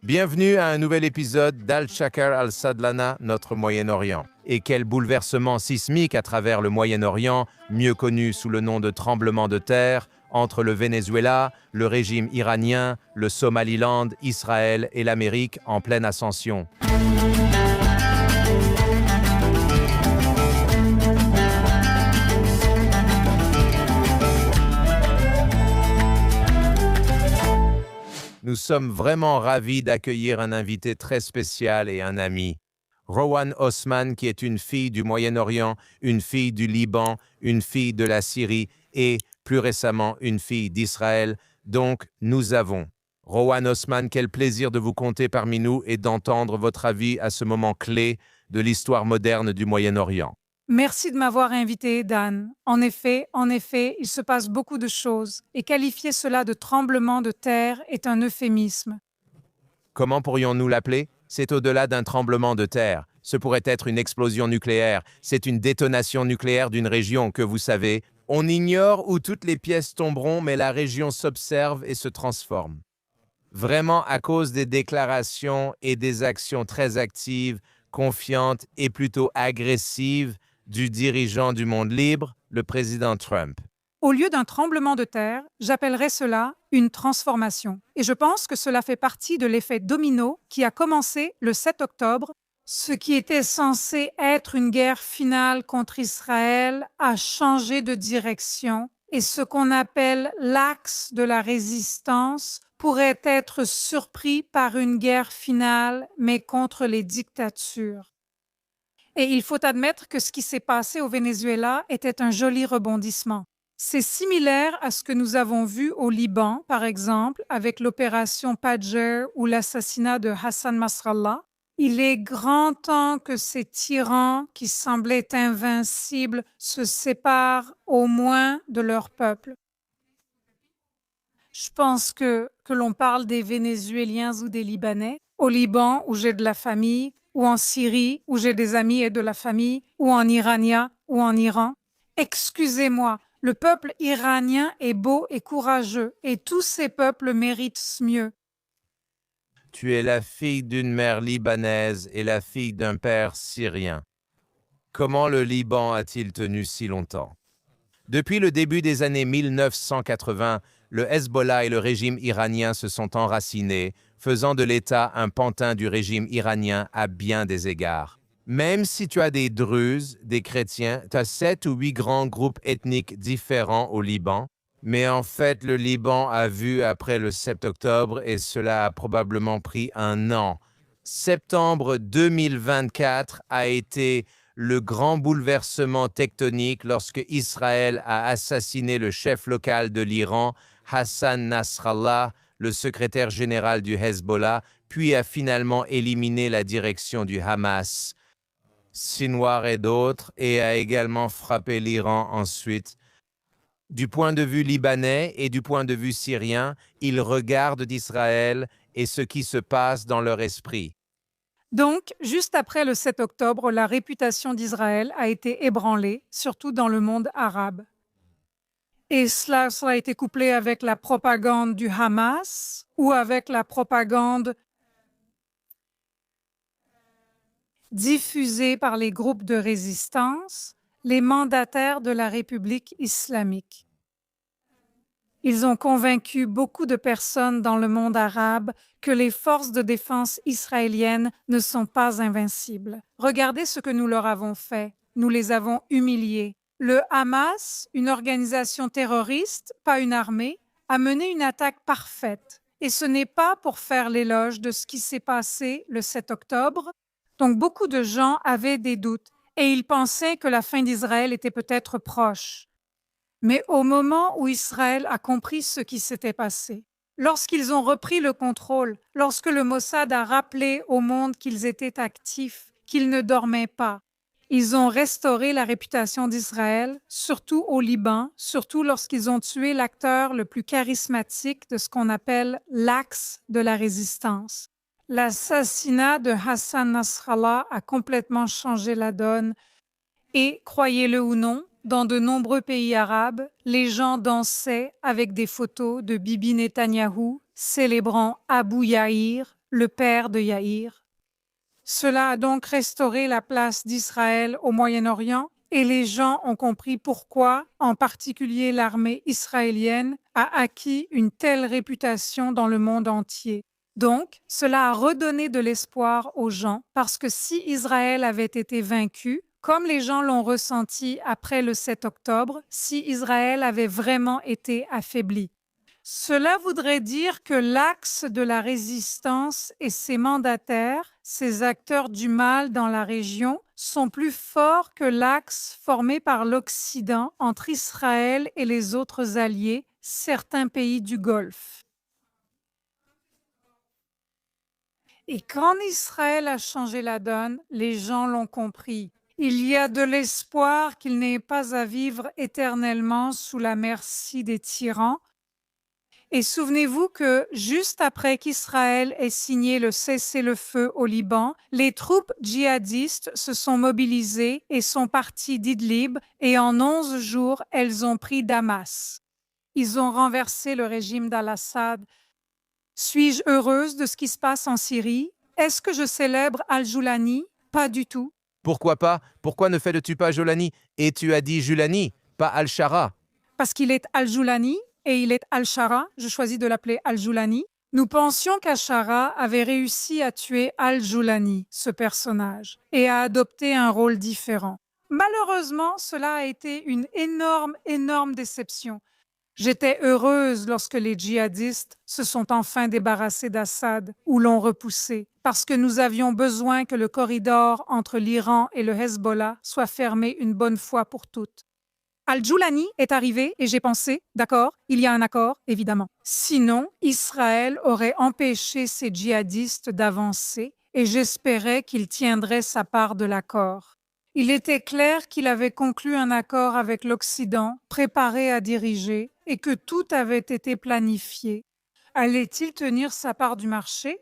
Bienvenue à un nouvel épisode d'Al-Shakar al-Sadlana, notre Moyen-Orient. Et quel bouleversement sismique à travers le Moyen-Orient, mieux connu sous le nom de tremblement de terre, entre le Venezuela, le régime iranien, le Somaliland, Israël et l'Amérique en pleine ascension. Nous sommes vraiment ravis d'accueillir un invité très spécial et un ami. Rowan Osman, qui est une fille du Moyen-Orient, une fille du Liban, une fille de la Syrie et, plus récemment, une fille d'Israël. Donc, nous avons. Rowan Osman, quel plaisir de vous compter parmi nous et d'entendre votre avis à ce moment clé de l'histoire moderne du Moyen-Orient. Merci de m'avoir invité, Dan. En effet, il se passe beaucoup de choses, et qualifier cela de tremblement de terre est un euphémisme. Comment pourrions-nous l'appeler? C'est au-delà d'un tremblement de terre. Ce pourrait être une explosion nucléaire. C'est une détonation nucléaire d'une région que, vous savez, on ignore où toutes les pièces tomberont, mais la région s'observe et se transforme. Vraiment à cause des déclarations et des actions très actives, confiantes et plutôt agressives du dirigeant du monde libre, le président Trump. Au lieu d'un tremblement de terre, j'appellerais cela une transformation. Et je pense que cela fait partie de l'effet domino qui a commencé le 7 octobre. Ce qui était censé être une guerre finale contre Israël a changé de direction et ce qu'on appelle l'axe de la résistance pourrait être surpris par une guerre finale, mais contre les dictatures. Et il faut admettre que ce qui s'est passé au Venezuela était un joli rebondissement. C'est similaire à ce que nous avons vu au Liban, par exemple, avec l'opération Fajr ou l'assassinat de Hassan Nasrallah. Il est grand temps que ces tyrans qui semblaient invincibles se séparent au moins de leur peuple. Je pense que l'on parle des Vénézuéliens ou des Libanais, au Liban où j'ai de la famille, ou en Syrie où j'ai des amis et de la famille, ou en Iran ou en Iran. Excusez-moi, le peuple iranien est beau et courageux et tous ces peuples méritent mieux. Tu es la fille d'une mère libanaise et la fille d'un père syrien. Comment le Liban a-t-il tenu si longtemps? Depuis le début des années 1980, le Hezbollah et le régime iranien se sont enracinés, faisant de l'État un pantin du régime iranien à bien des égards. Même si tu as des Druzes, des chrétiens, tu as 7 ou 8 grands groupes ethniques différents au Liban, mais en fait, le Liban a vu après le 7 octobre et cela a probablement pris un an. Septembre 2024 a été le grand bouleversement tectonique lorsque Israël a assassiné le chef local de l'Iran, Hassan Nasrallah, le secrétaire général du Hezbollah, puis a finalement éliminé la direction du Hamas, Sinwar et d'autres, et a également frappé l'Iran ensuite. Du point de vue libanais et du point de vue syrien, ils regardent d'Israël et ce qui se passe dans leur esprit. Donc, juste après le 7 octobre, la réputation d'Israël a été ébranlée, surtout dans le monde arabe. Et cela a été couplé avec la propagande du Hamas ou avec la propagande diffusée par les groupes de résistance, les mandataires de la République islamique. Ils ont convaincu beaucoup de personnes dans le monde arabe que les forces de défense israéliennes ne sont pas invincibles. Regardez ce que nous leur avons fait. Nous les avons humiliés. Le Hamas, une organisation terroriste, pas une armée, a mené une attaque parfaite. Et ce n'est pas pour faire l'éloge de ce qui s'est passé le 7 octobre. Donc beaucoup de gens avaient des doutes et ils pensaient que la fin d'Israël était peut-être proche. Mais au moment où Israël a compris ce qui s'était passé, lorsqu'ils ont repris le contrôle, lorsque le Mossad a rappelé au monde qu'ils étaient actifs, qu'ils ne dormaient pas, ils ont restauré la réputation d'Israël, surtout au Liban, surtout lorsqu'ils ont tué l'acteur le plus charismatique de ce qu'on appelle l'axe de la résistance. L'assassinat de Hassan Nasrallah a complètement changé la donne et, croyez-le ou non, dans de nombreux pays arabes, les gens dansaient avec des photos de Bibi Netanyahou célébrant Abu Yahir, le père de Yaïr. Cela a donc restauré la place d'Israël au Moyen-Orient et les gens ont compris pourquoi, en particulier l'armée israélienne, a acquis une telle réputation dans le monde entier. Donc, cela a redonné de l'espoir aux gens parce que si Israël avait été vaincu, comme les gens l'ont ressenti après le 7 octobre, si Israël avait vraiment été affaibli. Cela voudrait dire que l'axe de la résistance et ses mandataires, ces acteurs du mal dans la région, sont plus forts que l'axe formé par l'Occident entre Israël et les autres alliés, certains pays du Golfe. Et quand Israël a changé la donne, les gens l'ont compris. Il y a de l'espoir qu'il n'ait pas à vivre éternellement sous la merci des tyrans. Et souvenez-vous que juste après qu'Israël ait signé le cessez-le-feu au Liban, les troupes djihadistes se sont mobilisées et sont parties d'Idlib et en 11 jours, elles ont pris Damas. Ils ont renversé le régime d'Al-Assad. Suis-je heureuse de ce qui se passe en Syrie? Est-ce que je célèbre Al-Joulani? Pas du tout. Pourquoi pas? Pourquoi ne fais-tu pas Jolani? Et tu as dit Julani, pas Al-Shara. Parce qu'il est Al-Joulani et il est Al-Shara, je choisis de l'appeler Al-Joulani. Nous pensions qu'Al-Shara avait réussi à tuer Al-Joulani, ce personnage, et à adopter un rôle différent. Malheureusement, cela a été une énorme déception. J'étais heureuse lorsque les djihadistes se sont enfin débarrassés d'Assad ou l'ont repoussé, parce que nous avions besoin que le corridor entre l'Iran et le Hezbollah soit fermé une bonne fois pour toutes. Al-Joulani est arrivé et j'ai pensé, d'accord, il y a un accord, évidemment. Sinon, Israël aurait empêché ces djihadistes d'avancer et j'espérais qu'il tiendrait sa part de l'accord. Il était clair qu'il avait conclu un accord avec l'Occident, préparé à diriger, et que tout avait été planifié. Allait-il tenir sa part du marché?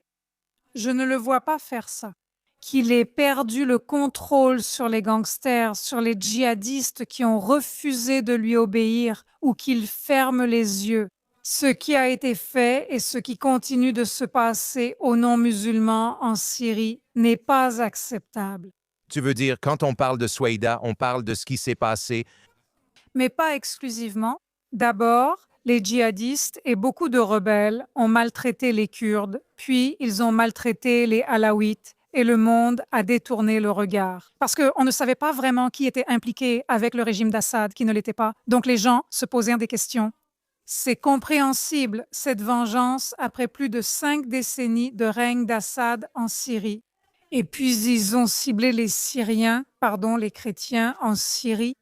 Je ne le vois pas faire ça. Qu'il ait perdu le contrôle sur les gangsters, sur les djihadistes qui ont refusé de lui obéir, ou qu'il ferme les yeux. Ce qui a été fait et ce qui continue de se passer aux non-musulmans en Syrie n'est pas acceptable. Tu veux dire, quand on parle de Souaïda, on parle de ce qui s'est passé. Mais pas exclusivement. D'abord, les djihadistes et beaucoup de rebelles ont maltraité les Kurdes, puis ils ont maltraité les Alaouites et le monde a détourné le regard. Parce qu'on ne savait pas vraiment qui était impliqué avec le régime d'Assad, qui ne l'était pas. Donc les gens se posaient des questions. C'est compréhensible, cette vengeance après plus de 5 décennies de règne d'Assad en Syrie. Et puis ils ont ciblé les chrétiens en Syrie.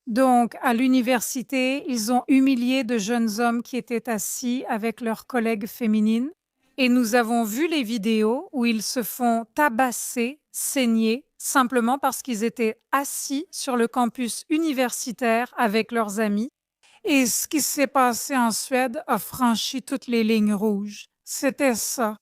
Donc, à l'université, ils ont humilié de jeunes hommes qui étaient assis avec leurs collègues féminines. Et nous avons vu les vidéos où ils se font tabasser, saigner, simplement parce qu'ils étaient assis sur le campus universitaire avec leurs amis. Et ce qui s'est passé en Suède a franchi toutes les lignes rouges. C'était ça.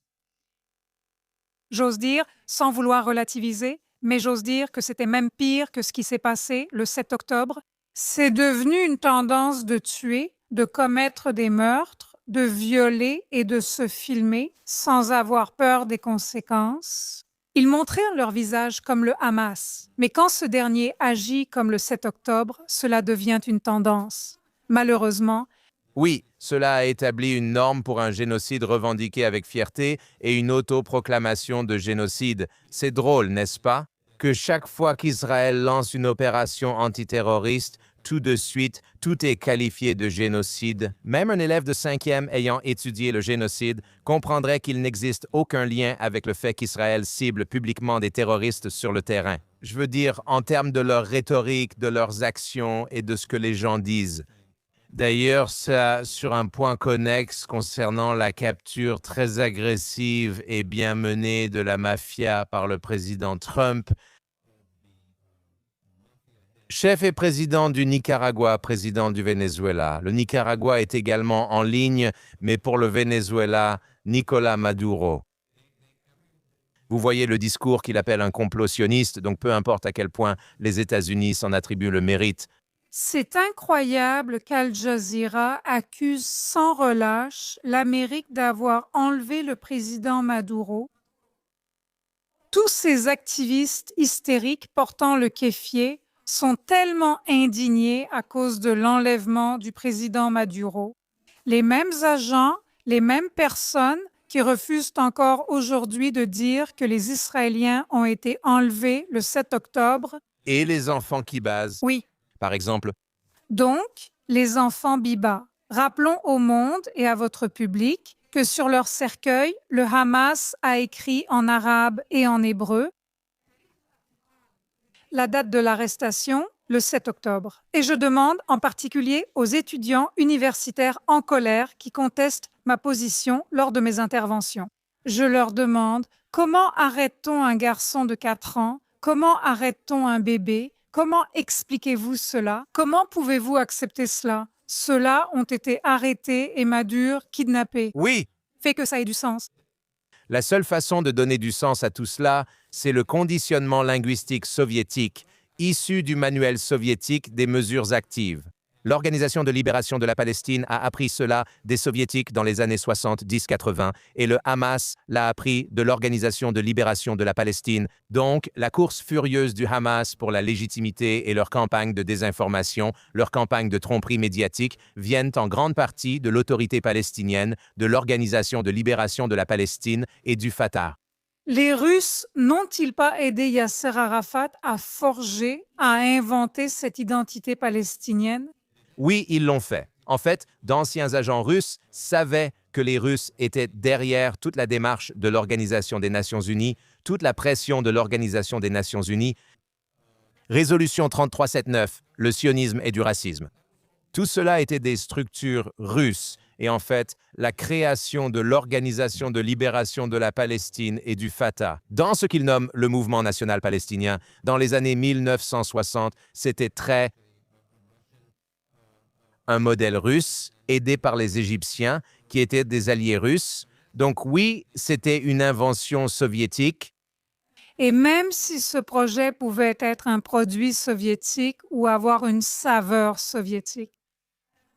J'ose dire, sans vouloir relativiser, mais j'ose dire que c'était même pire que ce qui s'est passé le 7 octobre. C'est devenu une tendance de tuer, de commettre des meurtres, de violer et de se filmer sans avoir peur des conséquences. Ils montrèrent leur visage comme le Hamas, mais quand ce dernier agit comme le 7 octobre, cela devient une tendance. Malheureusement, Oui, cela a établi une norme pour un génocide revendiqué avec fierté et une autoproclamation de génocide. C'est drôle, n'est-ce pas? Que chaque fois qu'Israël lance une opération antiterroriste, tout de suite, tout est qualifié de génocide. Même un élève de 5e ayant étudié le génocide comprendrait qu'il n'existe aucun lien avec le fait qu'Israël cible publiquement des terroristes sur le terrain. Je veux dire, en termes de leur rhétorique, de leurs actions et de ce que les gens disent. D'ailleurs, ça, sur un point connexe concernant la capture très agressive et bien menée de la mafia par le président Trump, chef et président du Nicaragua, président du Venezuela. Le Nicaragua est également en ligne, mais pour le Venezuela, Nicolás Maduro. Vous voyez le discours qu'il appelle un complot sioniste, donc peu importe à quel point les États-Unis s'en attribuent le mérite. C'est incroyable qu'Al Jazeera accuse sans relâche l'Amérique d'avoir enlevé le président Maduro. Tous ces activistes hystériques portant le kéfier sont tellement indignés à cause de l'enlèvement du président Maduro. Les mêmes agents, les mêmes personnes qui refusent encore aujourd'hui de dire que les Israéliens ont été enlevés le 7 octobre. Et les enfants qui basent, Oui, par exemple. donc, les enfants Biba. Rappelons au monde et à votre public que sur leur cercueil, le Hamas a écrit en arabe et en hébreu la date de l'arrestation, le 7 octobre. Et je demande en particulier aux étudiants universitaires en colère qui contestent ma position lors de mes interventions. Je leur demande comment arrête-t-on un garçon de 4 ans? Comment arrête-t-on un bébé? Comment expliquez-vous cela? Comment pouvez-vous accepter cela? Ceux-là ont été arrêtés et Maduro kidnappés. Oui, Fait que ça ait du sens. la seule façon de donner du sens à tout cela, c'est le conditionnement linguistique soviétique, issu du manuel soviétique des mesures actives. L'Organisation de libération de la Palestine a appris cela des soviétiques dans les années 70-80 et le Hamas l'a appris de l'Organisation de libération de la Palestine. Donc, la course furieuse du Hamas pour la légitimité et leur campagne de désinformation, leur campagne de tromperie médiatique viennent en grande partie de l'autorité palestinienne, de l'Organisation de libération de la Palestine et du Fatah. Les Russes n'ont-ils pas aidé Yasser Arafat à forger, à inventer cette identité palestinienne? Oui, ils l'ont fait. En fait, d'anciens agents russes savaient que les Russes étaient derrière toute la démarche de l'Organisation des Nations Unies, toute la pression de l'Organisation des Nations Unies. Résolution 3379, le sionisme et du racisme. Tout cela était des structures russes et en fait, la création de l'Organisation de libération de la Palestine et du Fatah, dans ce qu'ils nomment le mouvement national palestinien, dans les années 1960, c'était un modèle russe, aidé par les Égyptiens, qui étaient des alliés russes. Donc oui, c'était une invention soviétique. Et même si ce projet pouvait être un produit soviétique ou avoir une saveur soviétique,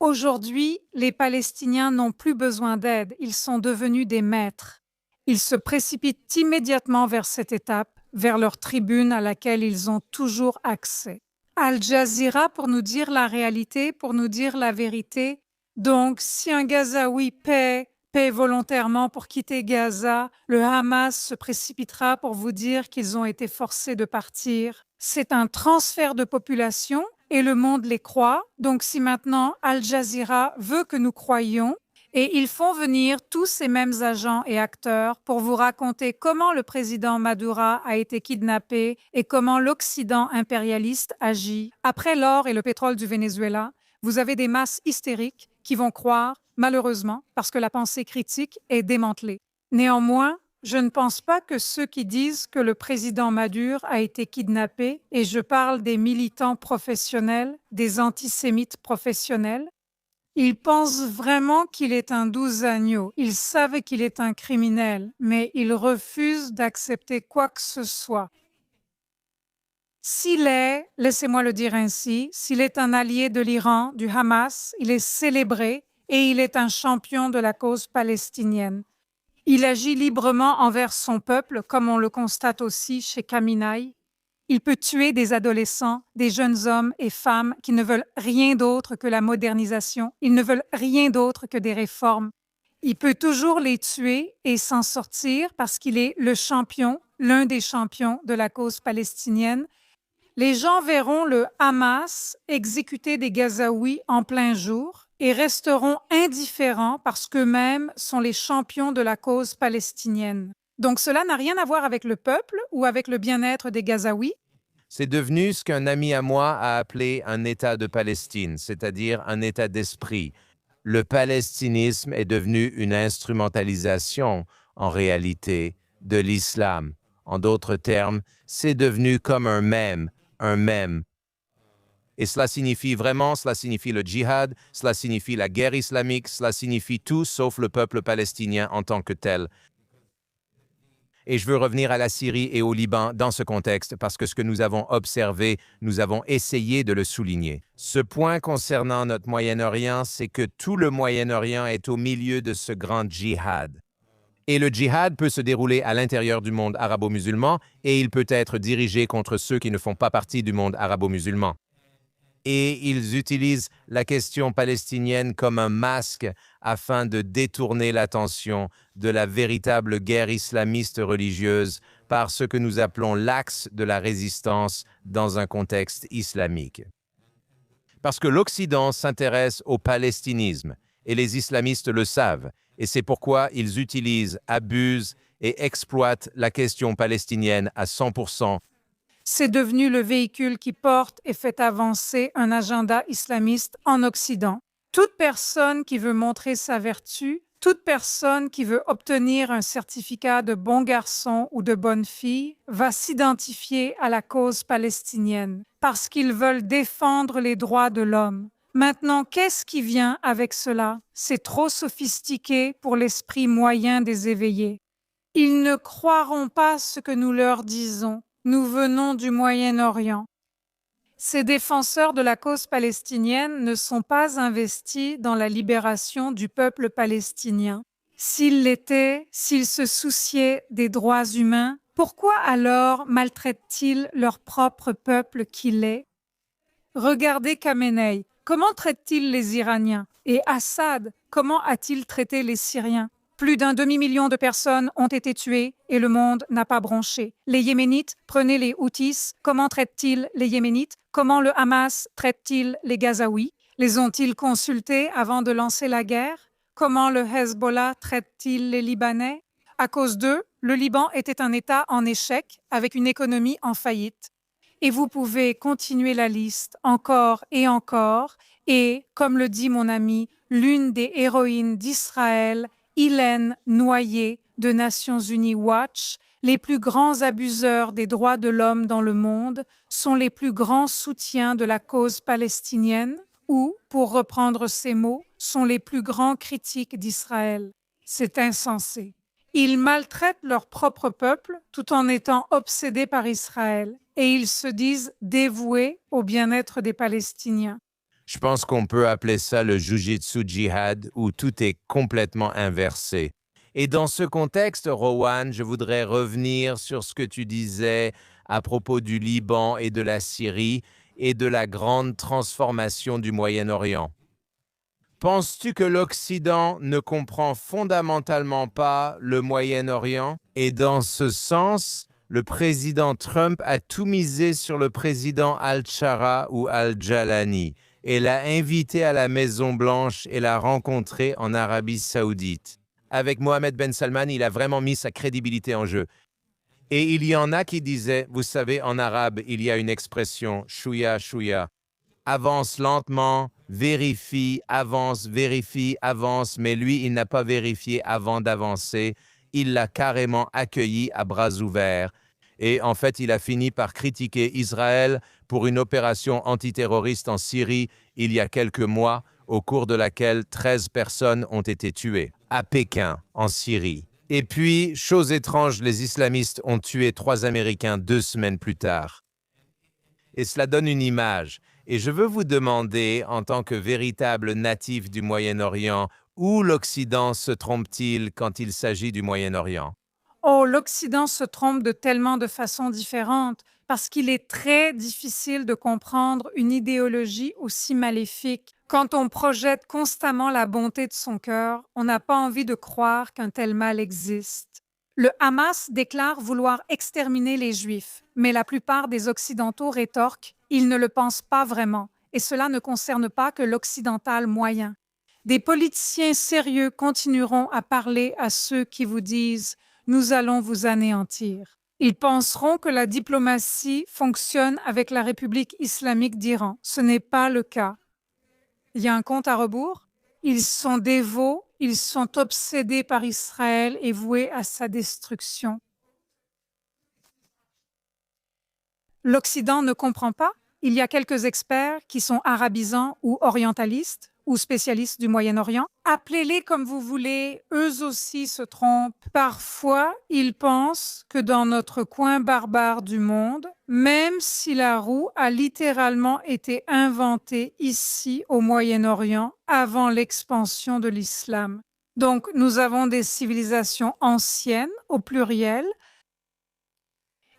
aujourd'hui, les Palestiniens n'ont plus besoin d'aide, ils sont devenus des maîtres. Ils se précipitent immédiatement vers cette étape, vers leur tribune à laquelle ils ont toujours accès. Al Jazeera pour nous dire la réalité, pour nous dire la vérité. Donc, si un Gazaoui paie volontairement pour quitter Gaza, le Hamas se précipitera pour vous dire qu'ils ont été forcés de partir. C'est un transfert de population et le monde les croit. Donc, si maintenant Al Jazeera veut que nous croyions, et ils font venir tous ces mêmes agents et acteurs pour vous raconter comment le président Maduro a été kidnappé et comment l'Occident impérialiste agit. Après l'or et le pétrole du Venezuela, vous avez des masses hystériques qui vont croire, malheureusement, parce que la pensée critique est démantelée. Néanmoins, je ne pense pas que ceux qui disent que le président Maduro a été kidnappé, et je parle des militants professionnels, des antisémites professionnels, ils pensent vraiment qu'il est un doux agneau. Ils savent qu'il est un criminel, mais ils refusent d'accepter quoi que ce soit. S'il est, laissez-moi le dire ainsi, s'il est un allié de l'Iran, du Hamas, il est célébré et il est un champion de la cause palestinienne. Il agit librement envers son peuple, comme on le constate aussi chez Khamenei. Il peut tuer des adolescents, des jeunes hommes et femmes qui ne veulent rien d'autre que la modernisation. Ils ne veulent rien d'autre que des réformes. Il peut toujours les tuer et s'en sortir parce qu'il est le champion, l'un des champions de la cause palestinienne. Les gens verront le Hamas exécuter des Gazaouis en plein jour et resteront indifférents parce qu'eux-mêmes sont les champions de la cause palestinienne. Donc cela n'a rien à voir avec le peuple ou avec le bien-être des Gazaouis. C'est devenu ce qu'un ami à moi a appelé un État de Palestine, c'est-à-dire un état d'esprit. Le palestinisme est devenu une instrumentalisation, en réalité, de l'islam. En d'autres termes, c'est devenu comme un mème. Et cela signifie le djihad, cela signifie la guerre islamique, cela signifie tout sauf le peuple palestinien en tant que tel. Et je veux revenir à la Syrie et au Liban dans ce contexte parce que ce que nous avons observé, nous avons essayé de le souligner. Ce point concernant notre Moyen-Orient, c'est que tout le Moyen-Orient est au milieu de ce grand djihad. Et le djihad peut se dérouler à l'intérieur du monde arabo-musulman et il peut être dirigé contre ceux qui ne font pas partie du monde arabo-musulman. Et ils utilisent la question palestinienne comme un masque afin de détourner l'attention de la véritable guerre islamiste religieuse par ce que nous appelons l'axe de la résistance dans un contexte islamique. Parce que l'Occident s'intéresse au palestinisme, et les islamistes le savent, et c'est pourquoi ils utilisent, abusent et exploitent la question palestinienne à 100%. C'est devenu le véhicule qui porte et fait avancer un agenda islamiste en Occident. Toute personne qui veut montrer sa vertu, toute personne qui veut obtenir un certificat de bon garçon ou de bonne fille va s'identifier à la cause palestinienne parce qu'ils veulent défendre les droits de l'homme. Maintenant, qu'est-ce qui vient avec cela? C'est trop sophistiqué pour l'esprit moyen des éveillés. Ils ne croiront pas ce que nous leur disons. Nous venons du Moyen-Orient. Ces défenseurs de la cause palestinienne ne sont pas investis dans la libération du peuple palestinien. S'ils l'étaient, s'ils se souciaient des droits humains, pourquoi alors maltraitent-ils leur propre peuple qui l'est? Regardez Khamenei, comment traite-t-il les Iraniens? Et Assad, comment a-t-il traité les Syriens? Plus d'un demi-million de personnes ont été tuées et le monde n'a pas bronché. Les Yéménites, prenez les Houthis, comment traitent-ils les Yéménites? Comment le Hamas traite-t-il les Gazaouis? Les ont-ils consultés avant de lancer la guerre? Comment le Hezbollah traite-t-il les Libanais? À cause d'eux, le Liban était un État en échec avec une économie en faillite. Et vous pouvez continuer la liste encore et encore. Et, comme le dit mon amie, l'une des héroïnes d'Israël, Hélène Noyer de Nations Unies Watch, les plus grands abuseurs des droits de l'homme dans le monde sont les plus grands soutiens de la cause palestinienne ou, pour reprendre ses mots, sont les plus grands critiques d'Israël. C'est insensé. Ils maltraitent leur propre peuple tout en étant obsédés par Israël et ils se disent dévoués au bien-être des Palestiniens. Je pense qu'on peut appeler ça le jujitsu djihad où tout est complètement inversé. Et dans ce contexte, Rowan, je voudrais revenir sur ce que tu disais à propos du Liban et de la Syrie et de la grande transformation du Moyen-Orient. Penses-tu que l'Occident ne comprend fondamentalement pas le Moyen-Orient? Et dans ce sens, le président Trump a tout misé sur le président Al-Shara ou Al-Jalani et l'a invité à la Maison-Blanche et l'a rencontré en Arabie Saoudite. Avec Mohammed Ben Salman, il a vraiment mis sa crédibilité en jeu. Et il y en a qui disaient, vous savez, en arabe, il y a une expression, chouya, chouya. Avance lentement, vérifie, avance, mais lui, il n'a pas vérifié avant d'avancer. Il l'a carrément accueilli à bras ouverts. Et en fait, il a fini par critiquer Israël pour une opération antiterroriste en Syrie il y a quelques mois, au cours de laquelle 13 personnes ont été tuées, à Pékin, en Syrie. Et puis, chose étrange, les islamistes ont tué 3 Américains 2 semaines plus tard. Et cela donne une image. Et je veux vous demander, en tant que véritable natif du Moyen-Orient, où l'Occident se trompe-t-il quand il s'agit du Moyen-Orient? Oh, l'Occident se trompe de tellement de façons différentes parce qu'il est très difficile de comprendre une idéologie aussi maléfique. Quand on projette constamment la bonté de son cœur, on n'a pas envie de croire qu'un tel mal existe. Le Hamas déclare vouloir exterminer les Juifs, mais la plupart des Occidentaux rétorquent « ils ne le pensent pas vraiment » et cela ne concerne pas que l'occidental moyen. Des politiciens sérieux continueront à parler à ceux qui vous disent « nous allons vous anéantir ». Ils penseront que la diplomatie fonctionne avec la République islamique d'Iran. Ce n'est pas le cas. Il y a un compte à rebours. Ils sont dévots, ils sont obsédés par Israël et voués à sa destruction. L'Occident ne comprend pas. Il y a quelques experts qui sont arabisants ou orientalistes, ou spécialistes du Moyen-Orient. Appelez-les comme vous voulez, eux aussi se trompent. Parfois, ils pensent que dans notre coin barbare du monde, même si la roue a littéralement été inventée ici au Moyen-Orient avant l'expansion de l'islam. Donc, nous avons des civilisations anciennes au pluriel,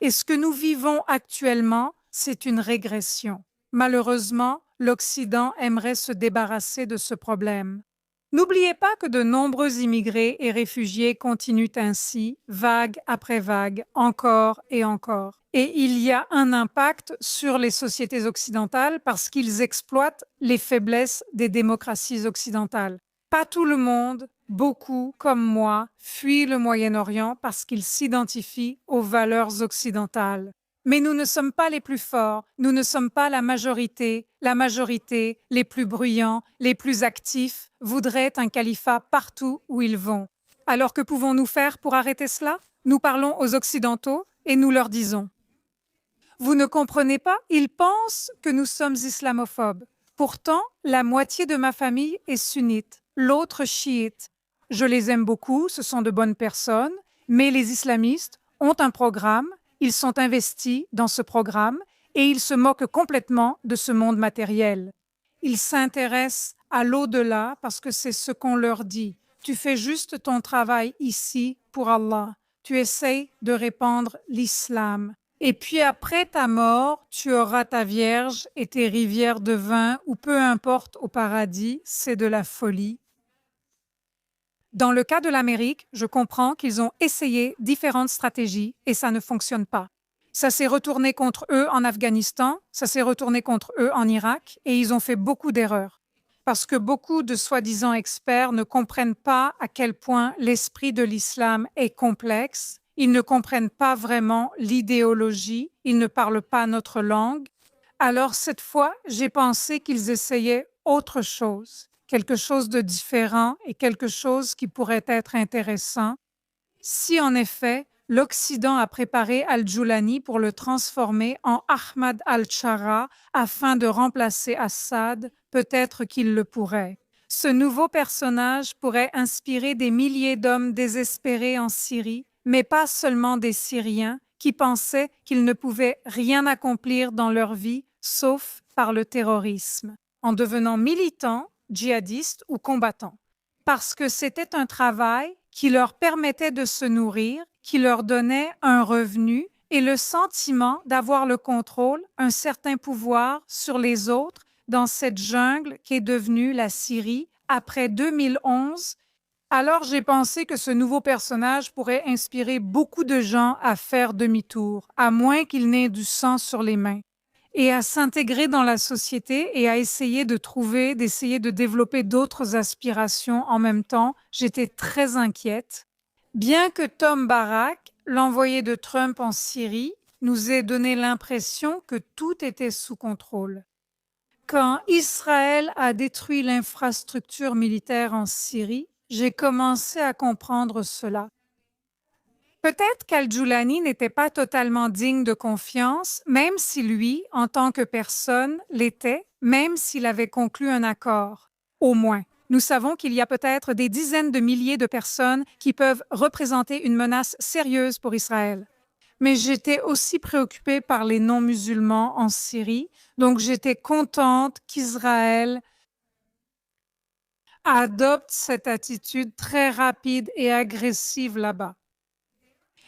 et ce que nous vivons actuellement, c'est une régression. Malheureusement, l'Occident aimerait se débarrasser de ce problème. N'oubliez pas que de nombreux immigrés et réfugiés continuent ainsi, vague après vague, encore et encore. Et il y a un impact sur les sociétés occidentales parce qu'ils exploitent les faiblesses des démocraties occidentales. Pas tout le monde, beaucoup, comme moi, fuient le Moyen-Orient parce qu'ils s'identifient aux valeurs occidentales. Mais nous ne sommes pas les plus forts, nous ne sommes pas la majorité, les plus bruyants, les plus actifs, voudraient un califat partout où ils vont. Alors que pouvons-nous faire pour arrêter cela? Nous parlons aux Occidentaux et nous leur disons: vous ne comprenez pas? Ils pensent que nous sommes islamophobes. Pourtant, la moitié de ma famille est sunnite, l'autre chiite. Je les aime beaucoup, ce sont de bonnes personnes, mais les islamistes ont un programme, ils sont investis dans ce programme et ils se moquent complètement de ce monde matériel. Ils s'intéressent à l'au-delà parce que c'est ce qu'on leur dit. Tu fais juste ton travail ici pour Allah. Tu essayes de répandre l'islam. Et puis après ta mort, tu auras ta Vierge et tes rivières de vin, ou peu importe au paradis, c'est de la folie. Dans le cas de l'Amérique, je comprends qu'ils ont essayé différentes stratégies et ça ne fonctionne pas. Ça s'est retourné contre eux en Afghanistan, ça s'est retourné contre eux en Irak et ils ont fait beaucoup d'erreurs. Parce que beaucoup de soi-disant experts ne comprennent pas à quel point l'esprit de l'islam est complexe, ils ne comprennent pas vraiment l'idéologie, ils ne parlent pas notre langue. Alors cette fois, j'ai pensé qu'ils essayaient autre chose, quelque chose de différent et quelque chose qui pourrait être intéressant. Si en effet, l'Occident a préparé Al-Joulani pour le transformer en Ahmad al-Chara afin de remplacer Assad, peut-être qu'il le pourrait. Ce nouveau personnage pourrait inspirer des milliers d'hommes désespérés en Syrie, mais pas seulement des Syriens qui pensaient qu'ils ne pouvaient rien accomplir dans leur vie sauf par le terrorisme, en devenant militants, djihadistes ou combattants. Parce que c'était un travail qui leur permettait de se nourrir, qui leur donnait un revenu et le sentiment d'avoir le contrôle, un certain pouvoir sur les autres dans cette jungle qui est devenue la Syrie après 2011. Alors j'ai pensé que ce nouveau personnage pourrait inspirer beaucoup de gens à faire demi-tour, à moins qu'ils n'aient du sang sur les mains, et à s'intégrer dans la société et à essayer d'essayer de développer d'autres aspirations en même temps. J'étais très inquiète. Bien que Tom Barak, l'envoyé de Trump en Syrie, nous ait donné l'impression que tout était sous contrôle. Quand Israël a détruit l'infrastructure militaire en Syrie, j'ai commencé à comprendre cela. Peut-être qu'Al-Joulani n'était pas totalement digne de confiance, même si lui, en tant que personne, l'était, même s'il avait conclu un accord. Au moins, nous savons qu'il y a peut-être des dizaines de milliers de personnes qui peuvent représenter une menace sérieuse pour Israël. Mais j'étais aussi préoccupée par les non-musulmans en Syrie, donc j'étais contente qu'Israël adopte cette attitude très rapide et agressive là-bas.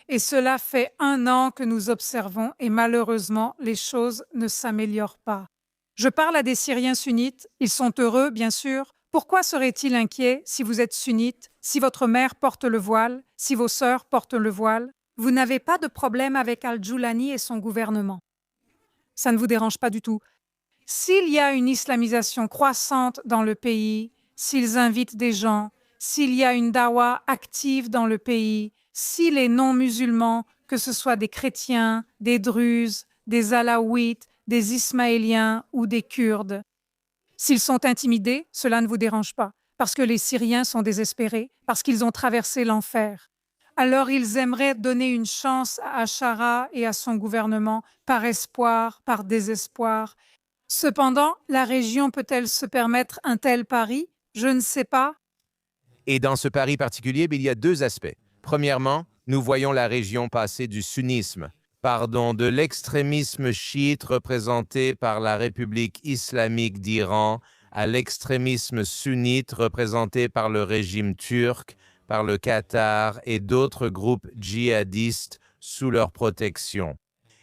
Et cela fait 1 an que nous observons et malheureusement, les choses ne s'améliorent pas. Je parle à des Syriens sunnites, ils sont heureux, bien sûr. Pourquoi seraient-ils inquiets si vous êtes sunnite, si votre mère porte le voile, si vos sœurs portent le voile? Vous n'avez pas de problème avec Al-Joulani et son gouvernement. Ça ne vous dérange pas du tout. S'il y a une islamisation croissante dans le pays, s'ils invitent des gens, s'il y a une dawa active dans le pays, si les non-musulmans, que ce soit des chrétiens, des druzes, des alaouites, des ismaéliens ou des kurdes, s'ils sont intimidés, cela ne vous dérange pas, parce que les Syriens sont désespérés, parce qu'ils ont traversé l'enfer. Alors ils aimeraient donner une chance à Achara et à son gouvernement par espoir, par désespoir. Cependant, la région peut-elle se permettre un tel pari? Je ne sais pas. Et dans ce pari particulier, il y a deux aspects. Premièrement, nous voyons la région passer du sunnisme, de l'extrémisme chiite représenté par la République islamique d'Iran, à l'extrémisme sunnite représenté par le régime turc, par le Qatar et d'autres groupes djihadistes sous leur protection.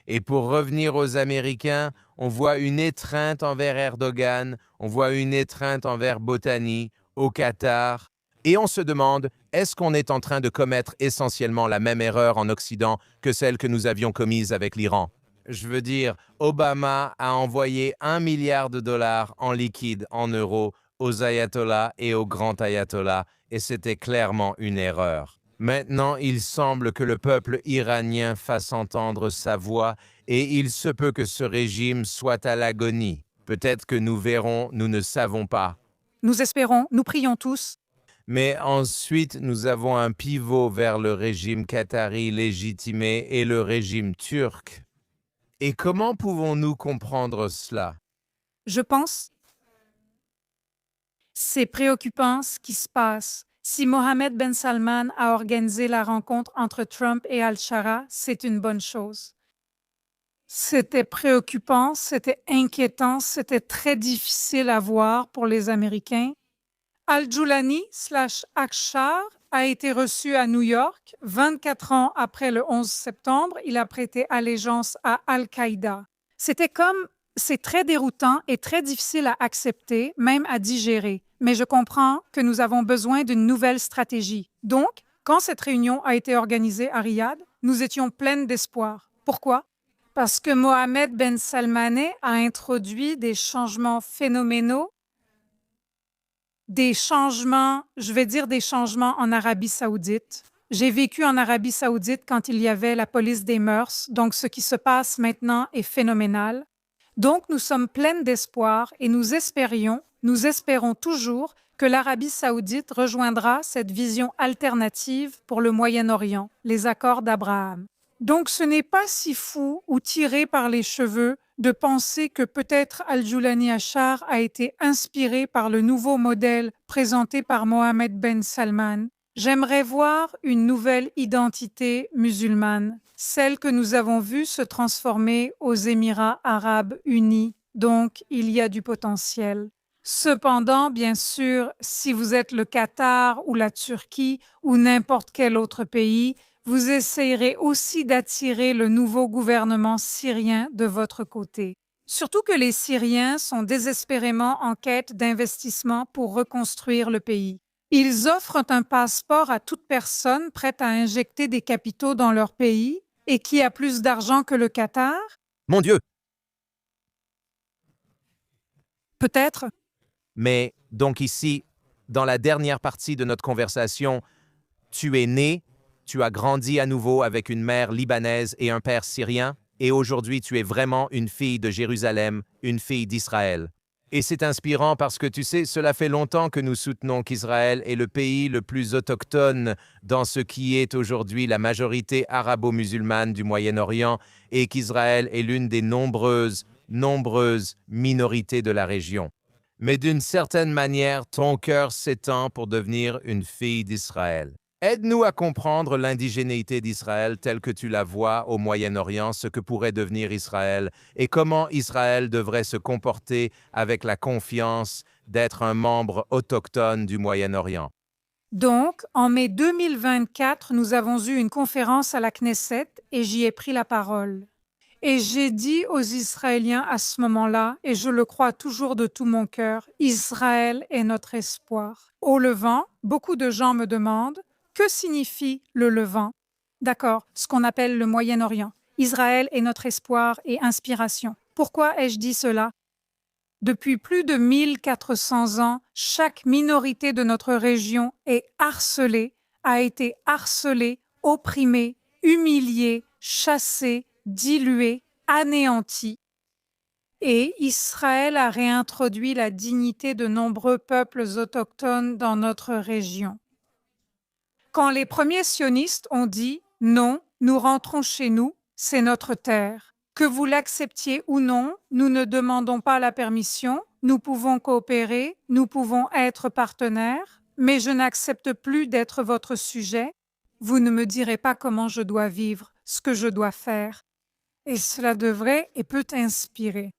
Et pour revenir aux Américains, on voit une étreinte envers Erdogan, on voit une étreinte envers Botani, au Qatar, et on se demande, est-ce qu'on est en train de commettre essentiellement la même erreur en Occident que celle que nous avions commise avec l'Iran? Je veux dire, Obama a envoyé 1 milliard de dollars en liquide, en euros, aux ayatollahs et aux grands ayatollahs, et c'était clairement une erreur. Maintenant, il semble que le peuple iranien fasse entendre sa voix, et il se peut que ce régime soit à l'agonie. Peut-être que nous verrons, nous ne savons pas. Nous espérons, nous prions tous. Mais ensuite, nous avons un pivot vers le régime qatari légitimé et le régime turc. Et comment pouvons-nous comprendre cela? Je pense, c'est préoccupant ce qui se passe. Si Mohammed Ben Salman a organisé la rencontre entre Trump et Al-Shara, c'est une bonne chose. C'était préoccupant, c'était inquiétant, c'était très difficile à voir pour les Américains. Al-Julani/Akshar a été reçu à New York. 24 ans après le 11 septembre, il a prêté allégeance à Al-Qaïda. C'est très déroutant et très difficile à accepter, même à digérer. Mais je comprends que nous avons besoin d'une nouvelle stratégie. Donc, quand cette réunion a été organisée à Riyad, nous étions pleines d'espoir. Pourquoi? Parce que Mohammed Ben Salman a introduit des changements phénoménaux, des changements en Arabie saoudite. J'ai vécu en Arabie saoudite quand il y avait la police des mœurs, donc ce qui se passe maintenant est phénoménal. Donc nous sommes pleines d'espoir et nous espérons toujours que l'Arabie saoudite rejoindra cette vision alternative pour le Moyen-Orient, les accords d'Abraham. Donc ce n'est pas si fou ou tiré par les cheveux de penser que peut-être Al-Julani Achar a été inspiré par le nouveau modèle présenté par Mohammed Ben Salman. J'aimerais voir une nouvelle identité musulmane, celle que nous avons vue se transformer aux Émirats arabes unis. Donc, il y a du potentiel. Cependant, bien sûr, si vous êtes le Qatar ou la Turquie ou n'importe quel autre pays, vous essayerez aussi d'attirer le nouveau gouvernement syrien de votre côté. Surtout que les Syriens sont désespérément en quête d'investissement pour reconstruire le pays. Ils offrent un passeport à toute personne prête à injecter des capitaux dans leur pays et qui a plus d'argent que le Qatar? Mon Dieu! Peut-être. Mais donc ici, dans la dernière partie de notre conversation, tu es né, tu as grandi à nouveau avec une mère libanaise et un père syrien, et aujourd'hui tu es vraiment une fille de Jérusalem, une fille d'Israël. Et c'est inspirant parce que tu sais, cela fait longtemps que nous soutenons qu'Israël est le pays le plus autochtone dans ce qui est aujourd'hui la majorité arabo-musulmane du Moyen-Orient et qu'Israël est l'une des nombreuses minorités de la région. Mais d'une certaine manière, ton cœur s'étend pour devenir une fille d'Israël. Aide-nous à comprendre l'indigénéité d'Israël telle que tu la vois au Moyen-Orient, ce que pourrait devenir Israël, et comment Israël devrait se comporter avec la confiance d'être un membre autochtone du Moyen-Orient. Donc, en mai 2024, nous avons eu une conférence à la Knesset et j'y ai pris la parole. Et j'ai dit aux Israéliens à ce moment-là, et je le crois toujours de tout mon cœur, Israël est notre espoir. Au Levant, beaucoup de gens me demandent, que signifie le Levant? D'accord, ce qu'on appelle le Moyen-Orient. Israël est notre espoir et inspiration. Pourquoi ai-je dit cela? Depuis plus de 1400 ans, chaque minorité de notre région est harcelée, a été harcelée, opprimée, humiliée, chassée, diluée, anéantie. Et Israël a réintroduit la dignité de nombreux peuples autochtones dans notre région. Quand les premiers sionistes ont dit « Non, nous rentrons chez nous, c'est notre terre », Que vous l'acceptiez ou non, nous ne demandons pas la permission, nous pouvons coopérer, nous pouvons être partenaires, mais je n'accepte plus d'être votre sujet. Vous ne me direz pas comment je dois vivre, ce que je dois faire. Et cela devrait et peut inspirer.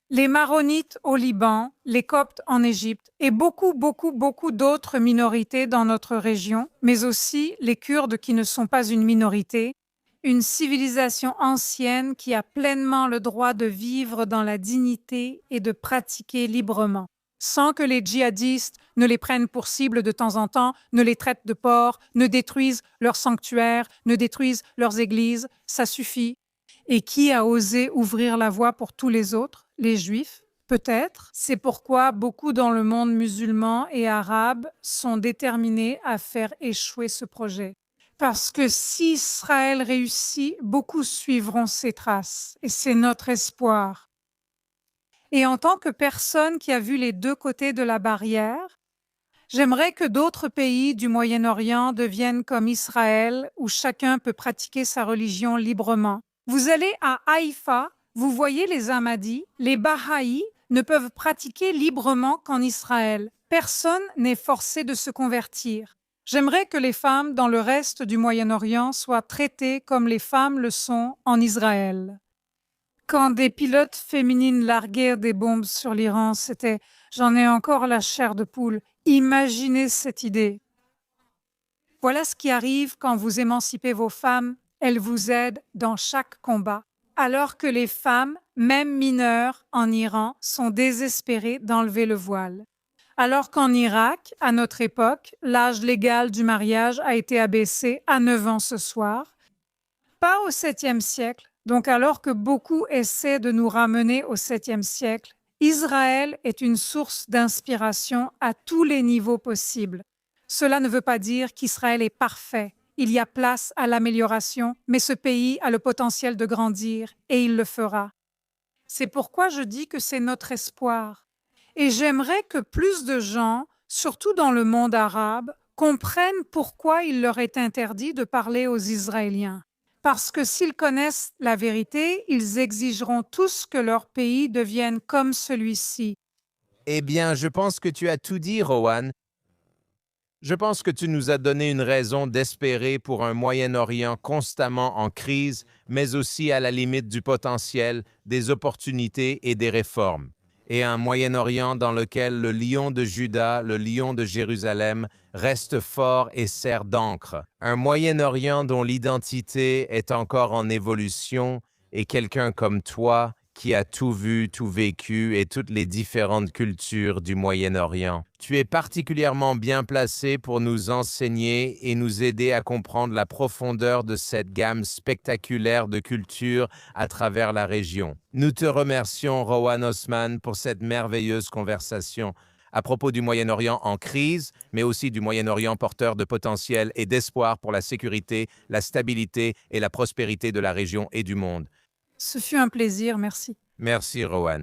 Les Maronites au Liban, les Coptes en Égypte et beaucoup d'autres minorités dans notre région, mais aussi les Kurdes qui ne sont pas une minorité, une civilisation ancienne qui a pleinement le droit de vivre dans la dignité et de pratiquer librement, sans que les djihadistes ne les prennent pour cible de temps en temps, ne les traitent de porcs, ne détruisent leurs sanctuaires, ne détruisent leurs églises, ça suffit. Et qui a osé ouvrir la voie pour tous les autres? Les Juifs, peut-être. C'est pourquoi beaucoup dans le monde musulman et arabe sont déterminés à faire échouer ce projet. Parce que si Israël réussit, beaucoup suivront ses traces, et c'est notre espoir. Et en tant que personne qui a vu les deux côtés de la barrière, j'aimerais que d'autres pays du Moyen-Orient deviennent comme Israël, où chacun peut pratiquer sa religion librement. Vous allez à Haïfa, vous voyez les Ahmadis, les Bahaïs ne peuvent pratiquer librement qu'en Israël. Personne n'est forcé de se convertir. J'aimerais que les femmes dans le reste du Moyen-Orient soient traitées comme les femmes le sont en Israël. Quand des pilotes féminines larguèrent des bombes sur l'Iran, j'en ai encore la chair de poule. Imaginez cette idée. Voilà ce qui arrive quand vous émancipez vos femmes. Elles vous aident dans chaque combat. Alors que les femmes, même mineures en Iran, sont désespérées d'enlever le voile. Alors qu'en Irak, à notre époque, l'âge légal du mariage a été abaissé à 9 ans ce soir. Pas au 7e siècle, donc alors que beaucoup essaient de nous ramener au 7e siècle, Israël est une source d'inspiration à tous les niveaux possibles. Cela ne veut pas dire qu'Israël est parfait. Il y a place à l'amélioration, mais ce pays a le potentiel de grandir et il le fera. C'est pourquoi je dis que c'est notre espoir. Et j'aimerais que plus de gens, surtout dans le monde arabe, comprennent pourquoi il leur est interdit de parler aux Israéliens. Parce que s'ils connaissent la vérité, ils exigeront tous que leur pays devienne comme celui-ci. Eh bien, je pense que tu as tout dit, Rowan. Je pense que tu nous as donné une raison d'espérer pour un Moyen-Orient constamment en crise, mais aussi à la limite du potentiel, des opportunités et des réformes. Et un Moyen-Orient dans lequel le lion de Juda, le lion de Jérusalem, reste fort et sert d'encre. Un Moyen-Orient dont l'identité est encore en évolution et quelqu'un comme toi qui a tout vu, tout vécu et toutes les différentes cultures du Moyen-Orient. Tu es particulièrement bien placé pour nous enseigner et nous aider à comprendre la profondeur de cette gamme spectaculaire de cultures à travers la région. Nous te remercions, Rowan Osman, pour cette merveilleuse conversation à propos du Moyen-Orient en crise, mais aussi du Moyen-Orient porteur de potentiel et d'espoir pour la sécurité, la stabilité et la prospérité de la région et du monde. Ce fut un plaisir, merci. Merci, Rowan.